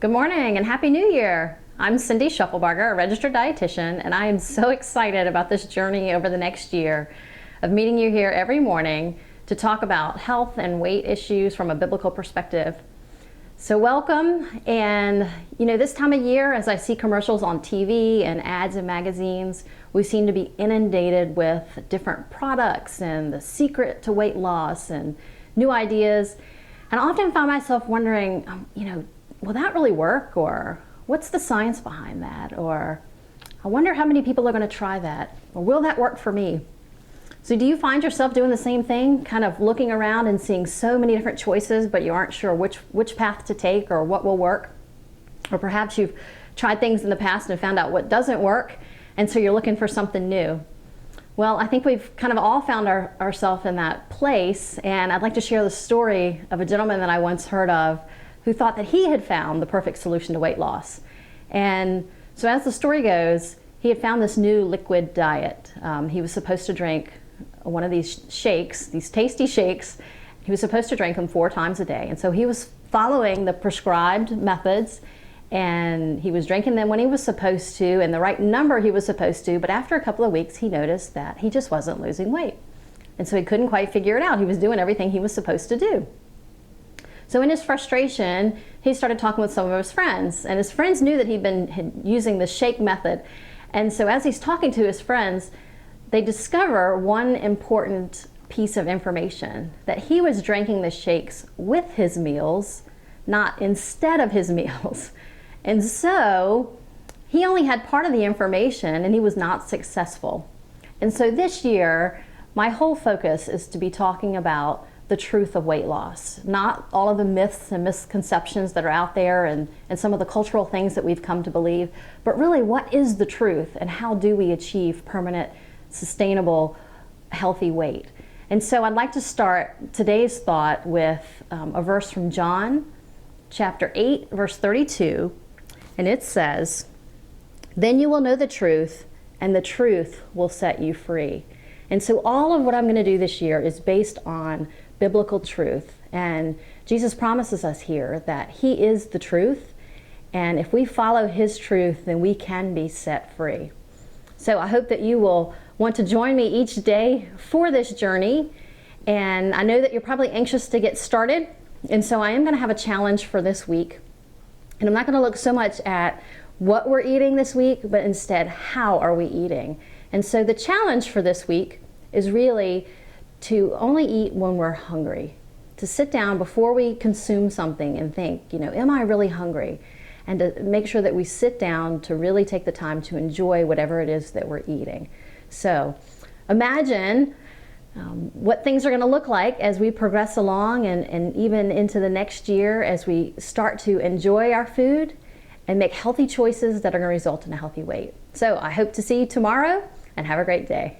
Good morning and Happy New Year. I'm Cindy Shufflebarger, a registered dietitian, and I am so excited about this journey over the next year of meeting you here every morning to talk about health and weight issues from a biblical perspective. So welcome, and this time of year, as I see commercials on TV and ads in magazines, we seem to be inundated with different products and the secret to weight loss and new ideas. And I often find myself wondering, will that really work? Or what's the science behind that? Or I wonder how many people are going to try that? Or will that work for me? So do you find yourself doing the same thing, kind of looking around and seeing so many different choices, but you aren't sure which path to take or what will work? Or perhaps you've tried things in the past and found out what doesn't work, and so you're looking for something new. Well, I think we've kind of all found ourselves in that place, and I'd like to share the story of a gentleman that I once heard of who thought that he had found the perfect solution to weight loss. And so as the story goes, he had found this new liquid diet. He was supposed to drink one of these shakes, these tasty shakes. He was supposed to drink them 4 times a day. And so he was following the prescribed methods, and he was drinking them when he was supposed to, and the right number he was supposed to, but after a couple of weeks he noticed that he just wasn't losing weight. And so he couldn't quite figure it out. He was doing everything he was supposed to do. So in his frustration, he started talking with some of his friends, and his friends knew that he'd been using the shake method. And so as he's talking to his friends, they discover one important piece of information, that he was drinking the shakes with his meals, not instead of his meals. And so he only had part of the information, and he was not successful. And so this year, my whole focus is to be talking about the truth of weight loss, not all of the myths and misconceptions that are out there and some of the cultural things that we've come to believe, but really what is the truth and how do we achieve permanent, sustainable, healthy weight. And so I'd like to start today's thought with a verse from John chapter 8, verse 32, and it says, "Then you will know the truth, and the truth will set you free." And so all of what I'm going to do this year is based on biblical truth. And Jesus promises us here that He is the truth. And if we follow His truth, then we can be set free. So I hope that you will want to join me each day for this journey. And I know that you're probably anxious to get started. And so I am going to have a challenge for this week. And I'm not going to look so much at what we're eating this week, but instead, how are we eating? And so the challenge for this week is really to only eat when we're hungry, to sit down before we consume something and think, am I really hungry? And to make sure that we sit down to really take the time to enjoy whatever it is that we're eating. So imagine what things are going to look like as we progress along and even into the next year as we start to enjoy our food and make healthy choices that are going to result in a healthy weight. So I hope to see you tomorrow, and have a great day.